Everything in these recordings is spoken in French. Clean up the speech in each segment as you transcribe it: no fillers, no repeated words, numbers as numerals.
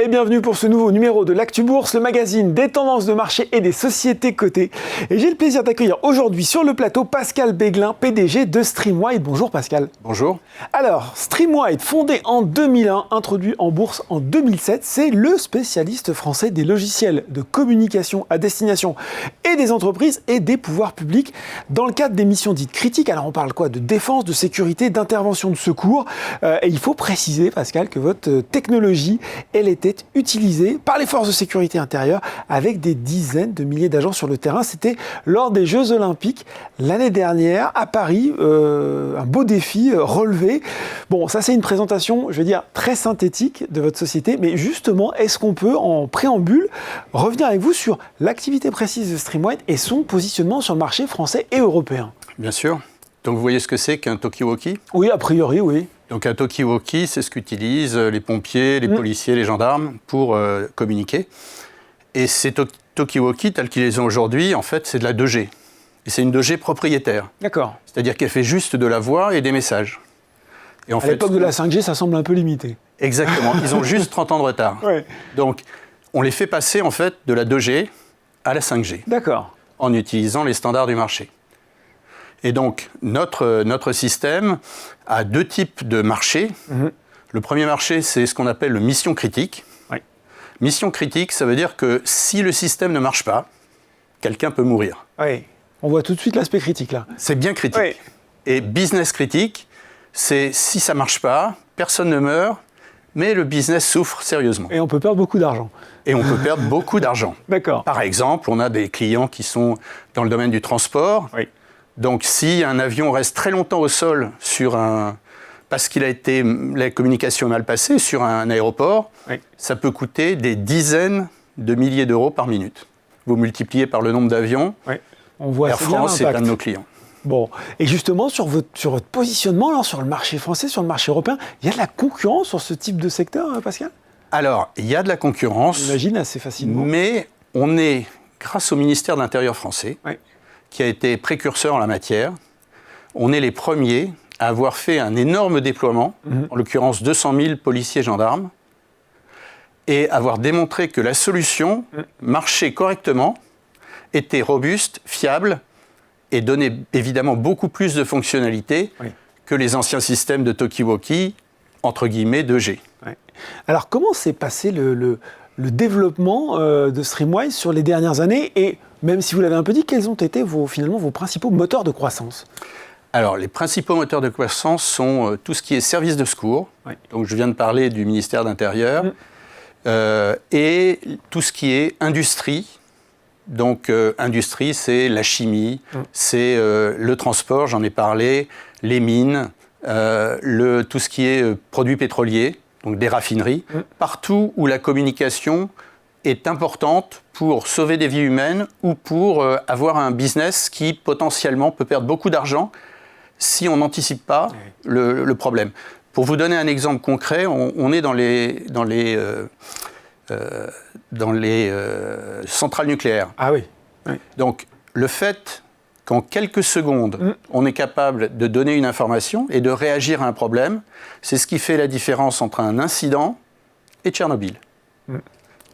et bienvenue pour ce nouveau numéro de l'Actu Bourse, le magazine des tendances de marché et des sociétés cotées. Et j'ai le plaisir d'accueillir aujourd'hui sur le plateau Pascal Béglin, PDG de Streamwide. Bonjour Pascal. Bonjour. Alors, Streamwide, fondé en 2001, introduit en bourse en 2007, c'est le spécialiste français des logiciels de communication à destination et des entreprises et des pouvoirs publics dans le cadre des missions dites critiques. Alors on parle quoi? De défense, de sécurité, d'intervention, de secours. Et il faut préciser, Pascal, que votre technologie, elle était utilisée par les forces de sécurité intérieure avec des dizaines de milliers d'agents sur le terrain. C'était lors des Jeux Olympiques l'année dernière à Paris. Un beau défi relevé. Bon, ça c'est une présentation, je vais dire, très synthétique de votre société. Mais justement, est-ce qu'on peut, en préambule, revenir avec vous sur l'activité précise de Streamwide et son positionnement sur le marché français et européen? Bien sûr. Donc vous voyez ce que c'est qu'un talkie-walkie? Oui, a priori, oui. Donc un talkie-walkie, c'est ce qu'utilisent les pompiers, les policiers, les gendarmes pour communiquer. Et ces talkie-walkie, tels qu'ils les ont aujourd'hui, en fait, c'est de la 2G. Et c'est une 2G propriétaire. D'accord. C'est-à-dire qu'elle fait juste de la voix et des messages. Et à l'époque de la 5G, ça semble un peu limité. Exactement. Ils ont juste 30 ans de retard. Ouais. Donc, on les fait passer, en fait, de la 2G à la 5G. D'accord. En utilisant les standards du marché. Et donc, notre système a deux types de marchés. Le premier marché, c'est ce qu'on appelle le mission critique. Oui. Mission critique, ça veut dire que si le système ne marche pas, quelqu'un peut mourir. Oui. On voit tout de suite l'aspect critique, là. C'est bien critique. Oui. Et business critique, c'est si ça ne marche pas, personne ne meurt, mais le business souffre sérieusement. Et on peut perdre beaucoup d'argent. Et on peut perdre beaucoup d'argent. D'accord. Par exemple, on a des clients qui sont dans le domaine du transport. Oui. Donc, si un avion reste très longtemps au sol parce qu'il a été la communication mal passée sur un aéroport, oui, ça peut coûter des dizaines de milliers d'euros par minute. Vous multipliez par le nombre d'avions. Oui. On voit Air France, c'est un de nos clients. Bon, et justement, sur votre positionnement alors, sur le marché français, sur le marché européen, il y a de la concurrence sur ce type de secteur, Pascal? Alors, il y a de la concurrence. J'imagine assez facilement. Mais on est, grâce au ministère de l'Intérieur français, oui, qui a été précurseur en la matière, on est les premiers à avoir fait un énorme déploiement, en l'occurrence 200 000 policiers gendarmes, et avoir démontré que la solution marchait correctement, était robuste, fiable, et donnait évidemment beaucoup plus de fonctionnalités que les anciens systèmes de talkie-walkie, entre guillemets, 2G. Oui. Alors, comment s'est passé le développement de Streamwide sur les dernières années? Et même si vous l'avez un peu dit, quels ont été finalement vos principaux moteurs de croissance? Alors, les principaux moteurs de croissance sont tout ce qui est service de secours. Oui. Donc, je viens de parler du ministère de l'Intérieur. Et tout ce qui est industrie. Donc, industrie, c'est la chimie, c'est le transport, j'en ai parlé, les mines, tout ce qui est produits pétroliers, donc des raffineries. Partout où la communication est importante pour sauver des vies humaines ou pour avoir un business qui potentiellement peut perdre beaucoup d'argent si on n'anticipe pas le problème. Pour vous donner un exemple concret, on est dans les centrales nucléaires. Ah oui. Oui. Donc, le fait qu'en quelques secondes, on est capable de donner une information et de réagir à un problème, c'est ce qui fait la différence entre un incident et Tchernobyl.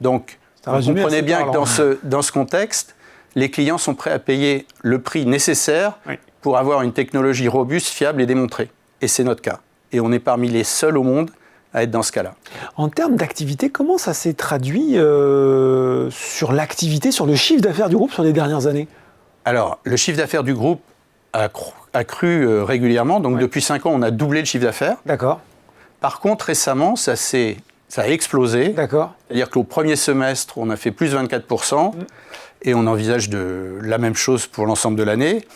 Donc, vous comprenez bien que dans ce contexte, les clients sont prêts à payer le prix nécessaire pour avoir une technologie robuste, fiable et démontrée. Et c'est notre cas. Et on est parmi les seuls au monde à être dans ce cas-là. En termes d'activité, comment ça s'est traduit sur l'activité, sur le chiffre d'affaires du groupe sur les dernières années? Alors, le chiffre d'affaires du groupe a cru régulièrement. Donc, depuis 5 ans, on a doublé le chiffre d'affaires. D'accord. Par contre, récemment, ça a explosé. D'accord. C'est-à-dire qu'au premier semestre, on a fait plus 24%. Et on envisage la même chose pour l'ensemble de l'année.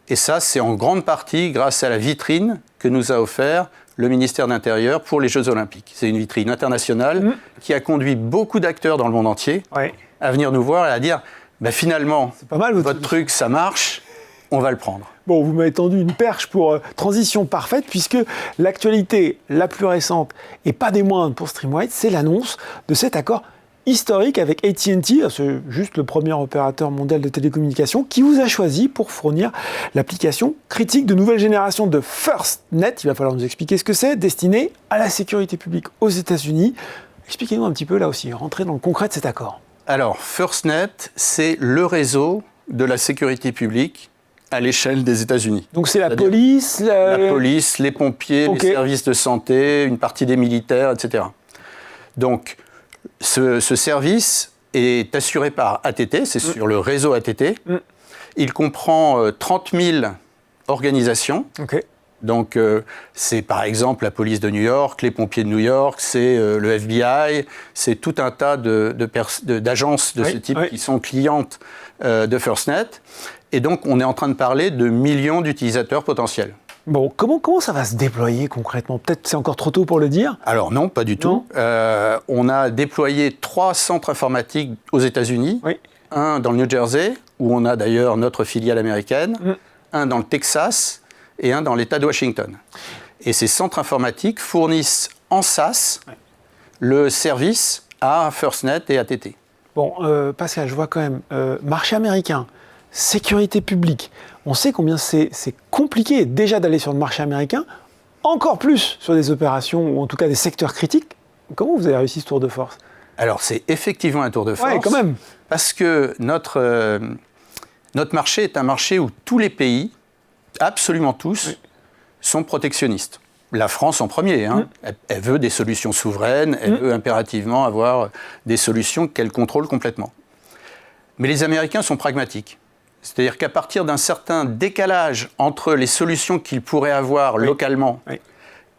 Et ça, c'est en grande partie grâce à la vitrine que nous a offert le ministère de l'Intérieur pour les Jeux Olympiques. C'est une vitrine internationale qui a conduit beaucoup d'acteurs dans le monde entier à venir nous voir et à dire finalement, c'est pas mal, votre truc, ça marche, on va le prendre. Bon, vous m'avez tendu une perche pour transition parfaite, puisque l'actualité la plus récente, et pas des moindres pour Streamwide, c'est l'annonce de cet accord historique avec AT&T, c'est juste le premier opérateur mondial de télécommunications, qui vous a choisi pour fournir l'application critique de nouvelle génération de FirstNet, il va falloir nous expliquer ce que c'est, destinée à la sécurité publique aux États-Unis. Expliquez-nous un petit peu là aussi, rentrez dans le concret de cet accord. Alors, FirstNet, c'est le réseau de la sécurité publique à l'échelle des États-Unis. Donc c'est la police, la police, les pompiers, les services de santé, une partie des militaires, etc. Donc, ce service est assuré par AT&T, c'est sur le réseau AT&T. Il comprend 30 000 organisations. Donc, c'est par exemple la police de New York, les pompiers de New York, c'est le FBI, c'est tout un tas d'agences de ce type qui sont clientes de FirstNet. Et donc, on est en train de parler de millions d'utilisateurs potentiels. Bon, comment ça va se déployer concrètement? Peut-être c'est encore trop tôt pour le dire. Alors non, pas du tout. On a déployé 3 centres informatiques aux États-Unis, un dans le New Jersey, où on a d'ailleurs notre filiale américaine, un dans le Texas, et un dans l'État de Washington. Et ces centres informatiques fournissent en SaaS le service à FirstNet et AT&T. Bon, Pascal, je vois quand même, marché américain, sécurité publique, on sait combien c'est compliqué déjà d'aller sur le marché américain, encore plus sur des opérations, ou en tout cas des secteurs critiques. Comment vous avez réussi ce tour de force? Alors, c'est effectivement un tour de force, quand même. Parce que notre marché est un marché où tous les pays, absolument tous, sont protectionnistes. La France en premier, elle veut des solutions souveraines, elle veut impérativement avoir des solutions qu'elle contrôle complètement. Mais les Américains sont pragmatiques. C'est-à-dire qu'à partir d'un certain décalage entre les solutions qu'ils pourraient avoir localement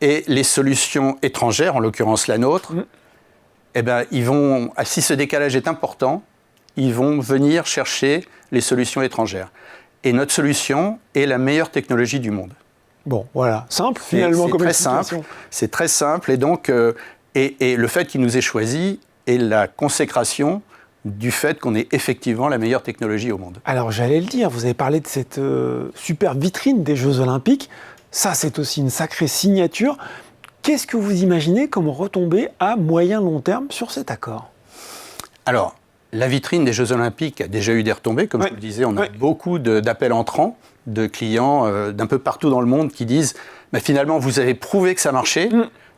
et les solutions étrangères, en l'occurrence la nôtre, eh ben, si ce décalage est important, ils vont venir chercher les solutions étrangères. Et notre solution est la meilleure technologie du monde. Bon, voilà, simple finalement comme explication. C'est très simple, et donc et le fait qu'il nous ait choisis est la consécration du fait qu'on est effectivement la meilleure technologie au monde. Alors j'allais le dire, vous avez parlé de cette super vitrine des Jeux Olympiques, ça c'est aussi une sacrée signature. Qu'est-ce que vous imaginez comme retombée à moyen-long terme sur cet accord? Alors, la vitrine des Jeux Olympiques a déjà eu des retombées. Comme je vous le disais, on a beaucoup d'appels entrants de clients d'un peu partout dans le monde qui disent bah, « finalement, vous avez prouvé que ça marchait.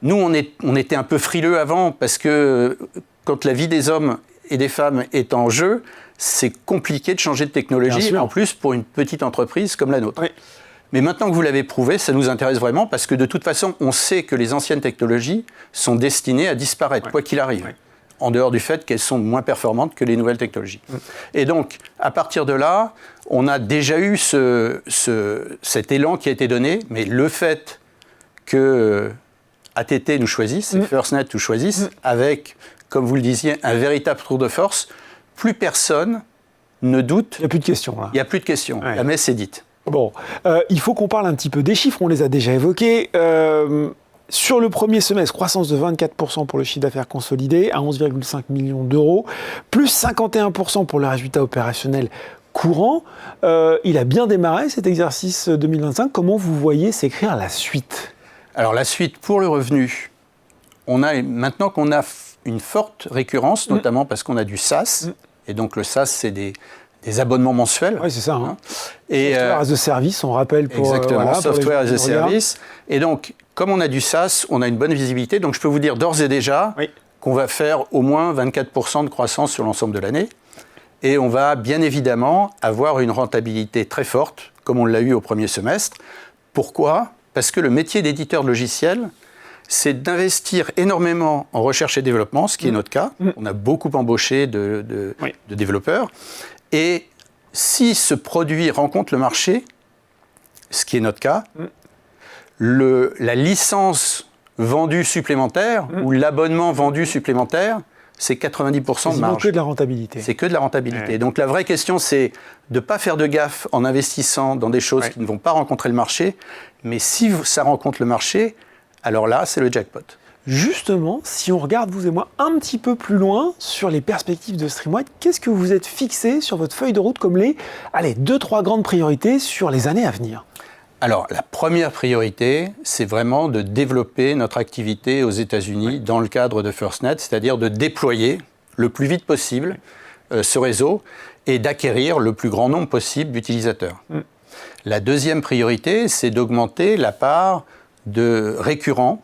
Nous, on était un peu frileux avant parce que quand la vie des hommes et des femmes est en jeu, c'est compliqué de changer de technologie, en plus pour une petite entreprise comme la nôtre. » Mais maintenant que vous l'avez prouvé, ça nous intéresse vraiment parce que de toute façon, on sait que les anciennes technologies sont destinées à disparaître, quoi qu'il arrive. En dehors du fait qu'elles sont moins performantes que les nouvelles technologies. Et donc, à partir de là, on a déjà eu cet élan qui a été donné, mais le fait que AT&T nous choisisse, FirstNet nous choisisse, avec, comme vous le disiez, un véritable tour de force, plus personne ne doute. Il n'y a plus de questions. Là. Il n'y a plus de questions. La messe est dite. Bon, il faut qu'on parle un petit peu des chiffres, on les a déjà évoqués. Sur le premier semestre, croissance de 24% pour le chiffre d'affaires consolidé à 11,5 millions d'euros, plus 51% pour le résultat opérationnel courant. Il a bien démarré cet exercice 2025. Comment vous voyez s'écrire la suite? Alors la suite, pour le revenu, maintenant qu'on a une forte récurrence, notamment parce qu'on a du SaaS, et donc le SaaS, c'est des abonnements mensuels. Oui, c'est ça. Et software as a service, on rappelle pour... Exactement, software as a service. Et donc, comme on a du SaaS, on a une bonne visibilité. Donc, je peux vous dire d'ores et déjà qu'on va faire au moins 24% de croissance sur l'ensemble de l'année. Et on va bien évidemment avoir une rentabilité très forte, comme on l'a eu au premier semestre. Pourquoi? Parce que le métier d'éditeur de logiciels, c'est d'investir énormément en recherche et développement, ce qui est notre cas. On a beaucoup embauché de développeurs. Et si ce produit rencontre le marché, ce qui est notre cas, la licence vendue supplémentaire ou l'abonnement vendu supplémentaire, c'est 90% de marge. C'est que de la rentabilité. C'est que de la rentabilité. Donc la vraie question, c'est de ne pas faire de gaffe en investissant dans des choses qui ne vont pas rencontrer le marché. Mais si ça rencontre le marché, alors là, c'est le jackpot. Justement, si on regarde, vous et moi, un petit peu plus loin sur les perspectives de Streamwide, qu'est-ce que vous êtes fixé sur votre feuille de route comme les 2-3 grandes priorités sur les années à venir? Alors, la première priorité, c'est vraiment de développer notre activité aux États-Unis dans le cadre de FirstNet, c'est-à-dire de déployer le plus vite possible ce réseau et d'acquérir le plus grand nombre possible d'utilisateurs. La deuxième priorité, c'est d'augmenter la part de récurrent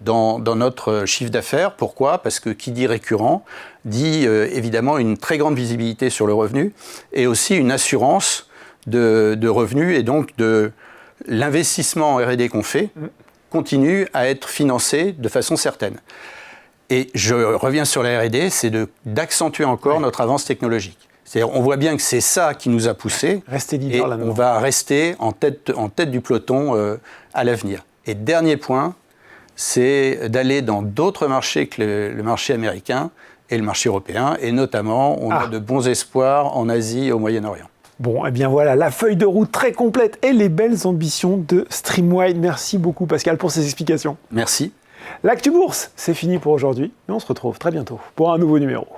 dans notre chiffre d'affaires. Pourquoi ? Parce que qui dit récurrent dit évidemment une très grande visibilité sur le revenu et aussi une assurance de revenus, et donc de l'investissement en R&D qu'on fait continue à être financé de façon certaine. Et je reviens sur la R&D, c'est d'accentuer encore notre avance technologique. C'est-à-dire, on voit bien que c'est ça qui nous a poussés, et on va rester en tête du peloton à l'avenir. Et dernier point, c'est d'aller dans d'autres marchés que le marché américain et le marché européen, et notamment, on a de bons espoirs en Asie et au Moyen-Orient. Bon, et bien voilà, la feuille de route très complète et les belles ambitions de Streamwide. Merci beaucoup Pascal pour ces explications. Merci. L'Actu Bourse, c'est fini pour aujourd'hui, mais on se retrouve très bientôt pour un nouveau numéro.